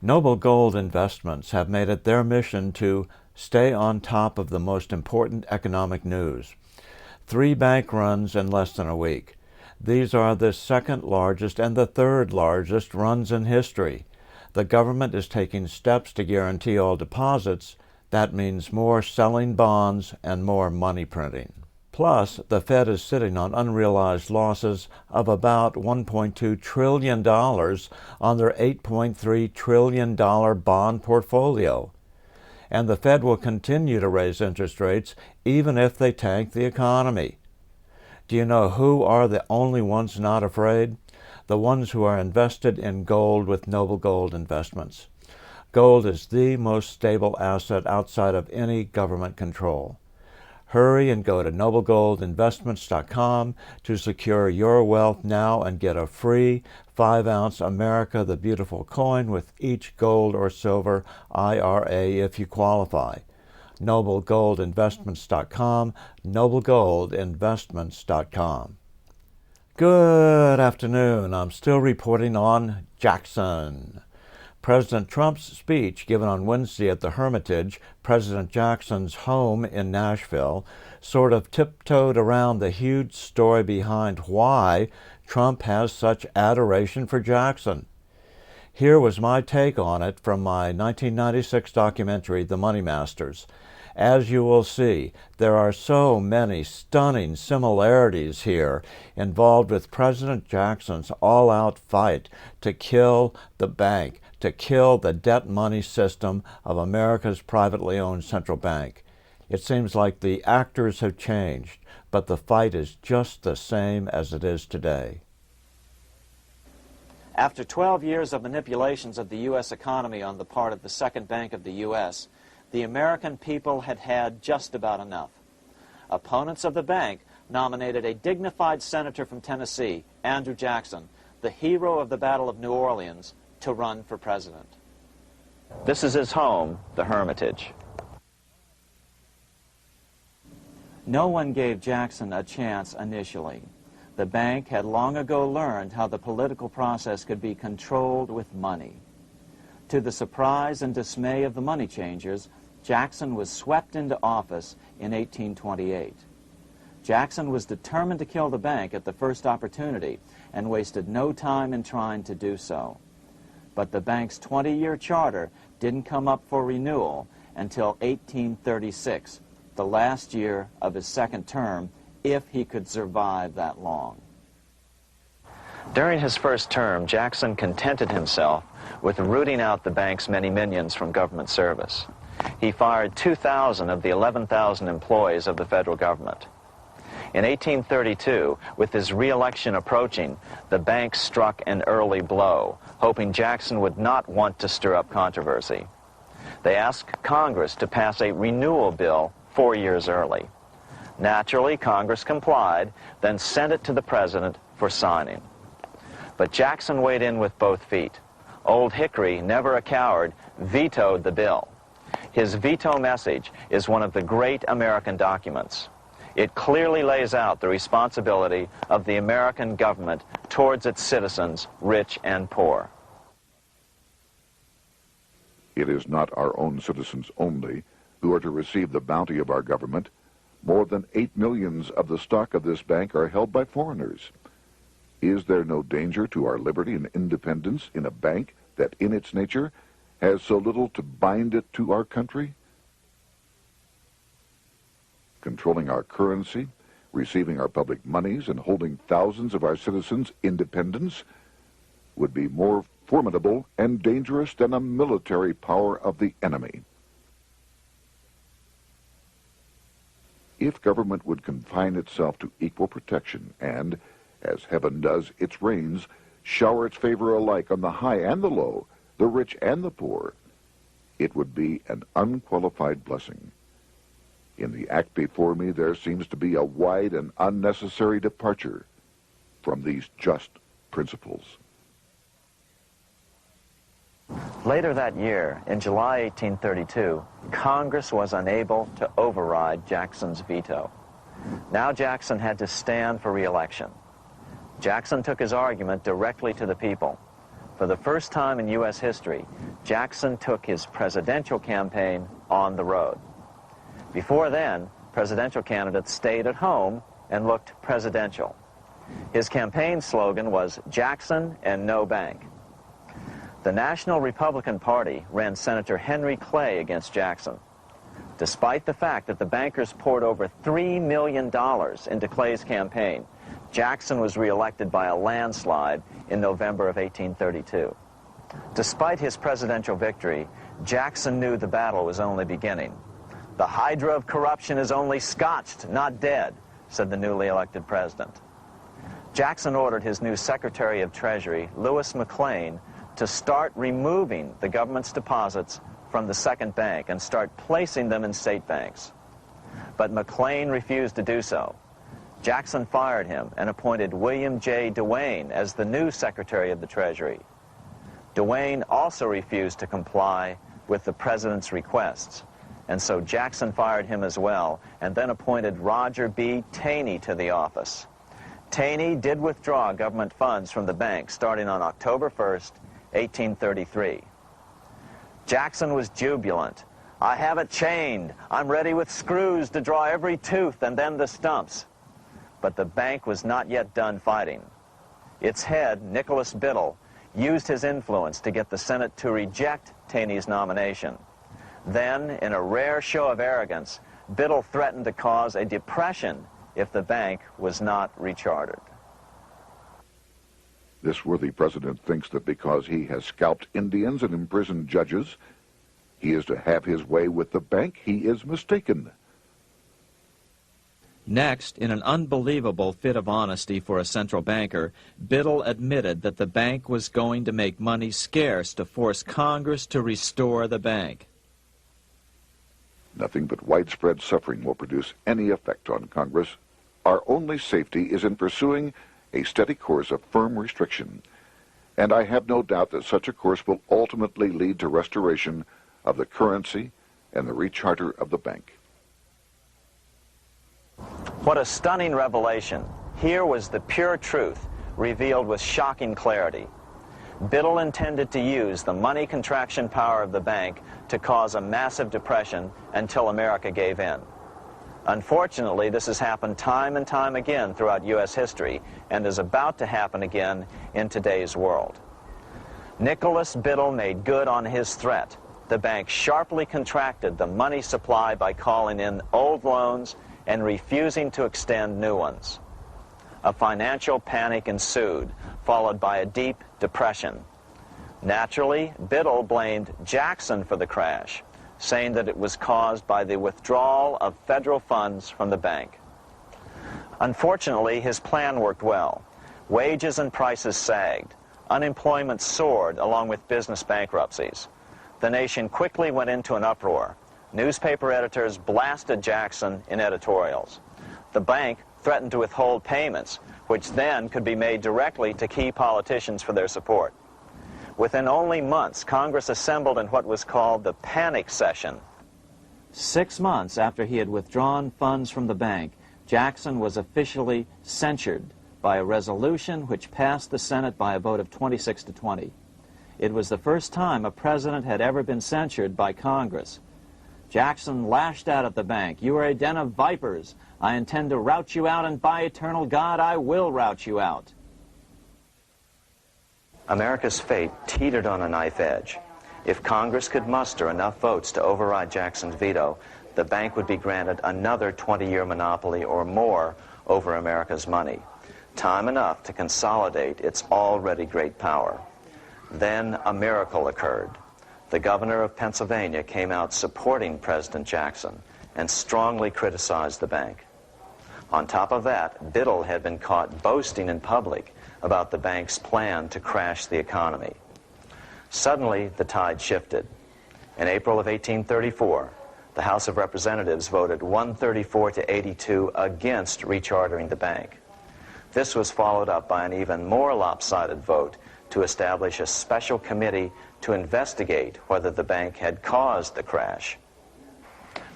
Noble Gold Investments have made it their mission to stay on top of the most important economic news. 3 bank runs in less than a week. These are the second largest and the third largest runs in history. The government is taking steps to guarantee all deposits. That means more selling bonds and more money printing. Plus, the Fed is sitting on unrealized losses of about $1.2 trillion on their $8.3 trillion bond portfolio. And the Fed will continue to raise interest rates even if they tank the economy. Do you know who are the only ones not afraid? The ones who are invested in gold with Noble Gold Investments. Gold is the most stable asset outside of any government control. Hurry and go to noblegoldinvestments.com to secure your wealth now and get a free 5-ounce America the Beautiful coin with each gold or silver IRA if you qualify. noblegoldinvestments.com, noblegoldinvestments.com. Good afternoon. I'm still reporting on Jackson. President Trump's speech given on Wednesday at the Hermitage, President Jackson's home in Nashville, sort of tiptoed around the huge story behind why Trump has such adoration for Jackson. Here was my take on it from my 1996 documentary, The Money Masters. As you will see, there are so many stunning similarities here involved with President Jackson's all-out fight to kill the bank, to kill the debt money system of America's privately owned central bank. It seems like the actors have changed, but the fight is just the same as it is today. After 12 years of manipulations of the U.S. economy on the part of the second bank of the U.S., the American people had had just about enough. Opponents of the bank nominated a dignified senator from Tennessee, Andrew Jackson, the hero of the Battle of New Orleans, to run for president. This is his home, the Hermitage. No one gave Jackson a chance initially. The bank had long ago learned how the political process could be controlled with money. To the surprise and dismay of the money changers, Jackson was swept into office in 1828. Jackson was determined to kill the bank at the first opportunity and wasted no time in trying to do so. But the bank's 20-year charter didn't come up for renewal until 1836, the last year of his second term, if he could survive that long. During his first term, Jackson contented himself with rooting out the bank's many minions from government service. He fired 2,000 of the 11,000 employees of the federal government. In 1832, with his re-election approaching, the bank struck an early blow, hoping Jackson would not want to stir up controversy. They asked Congress to pass a renewal bill 4 years early. Naturally, Congress complied, then sent it to the president for signing. But Jackson weighed in with both feet. Old Hickory, never a coward, vetoed the bill. His veto message is one of the great American documents. It clearly lays out the responsibility of the American government towards its citizens, rich and poor. It is not our own citizens only who are to receive the bounty of our government. More than 8 million of the stock of this bank are held by foreigners. Is there no danger to our liberty and independence in a bank that in its nature has so little to bind it to our country? Controlling our currency, receiving our public monies, and holding thousands of our citizens' independence would be more formidable and dangerous than a military power of the enemy. If government would confine itself to equal protection and, as heaven does its rains, shower its favor alike on the high and the low, the rich and the poor, it would be an unqualified blessing. In the act before me, there seems to be a wide and unnecessary departure from these just principles. Later that year, in July 1832, Congress was unable to override Jackson's veto. Now Jackson had to stand for re-election. Jackson took his argument directly to the people. For the first time in U.S. history, Jackson took his presidential campaign on the road. Before then, presidential candidates stayed at home and looked presidential. His campaign slogan was Jackson and no bank. The National Republican Party ran Senator Henry Clay against Jackson. Despite the fact that the bankers poured over $3 million into Clay's campaign, Jackson was reelected by a landslide in November of 1832. Despite his presidential victory, Jackson knew the battle was only beginning. "The hydra of corruption is only scotched, not dead," said the newly elected president. Jackson ordered his new Secretary of Treasury, Lewis McLean, to start removing the government's deposits from the second bank and start placing them in state banks. But McLean refused to do so. Jackson fired him and appointed William J. Duane as the new Secretary of the Treasury. Duane also refused to comply with the president's requests, and so Jackson fired him as well, and then appointed Roger B. Taney to the office. Taney did withdraw government funds from the bank starting on October 1st, 1833. Jackson was jubilant. "I have it chained. I'm ready with screws to draw every tooth and then the stumps." But the bank was not yet done fighting. Its head, Nicholas Biddle, used his influence to get the Senate to reject Taney's nomination. Then, in a rare show of arrogance, Biddle threatened to cause a depression if the bank was not rechartered. This worthy president thinks that because he has scalped Indians and imprisoned judges, he is to have his way with the bank. He is mistaken. Next, in an unbelievable fit of honesty for a central banker, Biddle admitted that the bank was going to make money scarce to force Congress to restore the bank. Nothing but widespread suffering will produce any effect on Congress. Our only safety is in pursuing a steady course of firm restriction, and I have no doubt that such a course will ultimately lead to restoration of the currency and the recharter of the bank. What a stunning revelation. Here was the pure truth, revealed with shocking clarity. Biddle intended to use the money contraction power of the bank to cause a massive depression until America gave in. Unfortunately, this has happened time and time again throughout U.S. history and is about to happen again in today's world. Nicholas Biddle made good on his threat. The bank sharply contracted the money supply by calling in old loans and refusing to extend new ones. A financial panic ensued, followed by a deep depression. Naturally, Biddle blamed Jackson for the crash, saying that it was caused by the withdrawal of federal funds from the bank. Unfortunately, his plan worked well. Wages and prices sagged. Unemployment soared along with business bankruptcies. The nation quickly went into an uproar. Newspaper editors blasted Jackson in editorials. The bank threatened to withhold payments, which then could be made directly to key politicians for their support. Within only months, Congress assembled in what was called the panic session. 6 months after he had withdrawn funds from the bank, Jackson was officially censured by a resolution which passed the Senate by a vote of 26 to 20. It was the first time a president had ever been censured by Congress. Jackson lashed out at the bank. "You are a den of vipers. I intend to rout you out, and by eternal God, I will rout you out." America's fate teetered on a knife edge. If Congress could muster enough votes to override Jackson's veto, the bank would be granted another 20-year monopoly or more over America's money, time enough to consolidate its already great power. Then a miracle occurred. The governor of Pennsylvania came out supporting President Jackson and strongly criticized the bank. On top of that, Biddle had been caught boasting in public about the bank's plan to crash the economy. Suddenly, the tide shifted. In April of 1834, the House of Representatives voted 134 to 82 against rechartering the bank. This was followed up by an even more lopsided vote to establish a special committee to investigate whether the bank had caused the crash.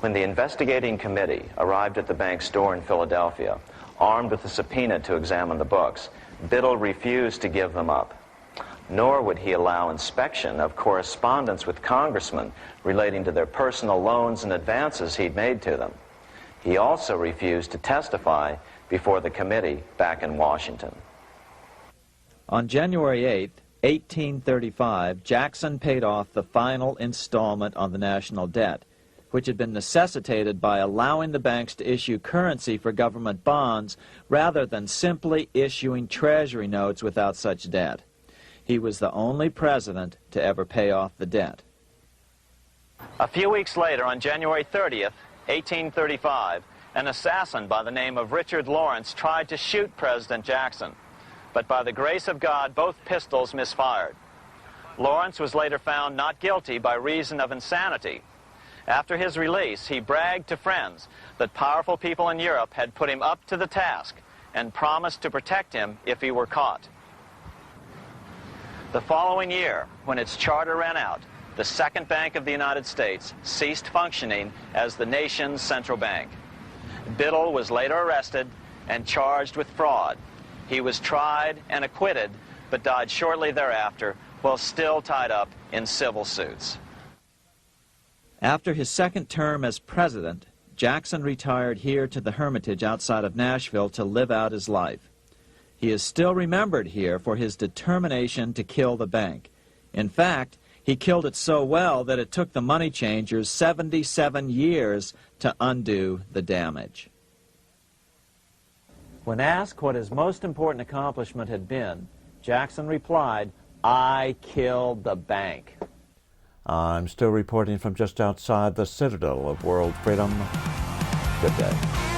When the investigating committee arrived at the bank's door in Philadelphia, armed with a subpoena to examine the books, Biddle refused to give them up. nor would he allow inspection of correspondence with congressmen relating to their personal loans and advances he'd made to them. He also refused to testify before the committee back in Washington. On January 8, 1835, Jackson paid off the final installment on the national debt, which had been necessitated by allowing the banks to issue currency for government bonds rather than simply issuing treasury notes without such debt. He was the only president to ever pay off the debt. A few weeks later, on January 30th, 1835, an assassin by the name of Richard Lawrence tried to shoot President Jackson, but by the grace of God, both pistols misfired. Lawrence was later found not guilty by reason of insanity. After his release, he bragged to friends that powerful people in Europe had put him up to the task and promised to protect him if he were caught. The following year, when its charter ran out, the Second Bank of the United States ceased functioning as the nation's central bank. Biddle was later arrested and charged with fraud. He was tried and acquitted, but died shortly thereafter while still tied up in civil suits. After his second term as president, Jackson retired here to the Hermitage outside of Nashville to live out his life. He is still remembered here for his determination to kill the bank. In fact, he killed it so well that it took the money changers 77 years to undo the damage. When asked what his most important accomplishment had been, Jackson replied, "I killed the bank." I'm still reporting from just outside the citadel of world freedom. Good day.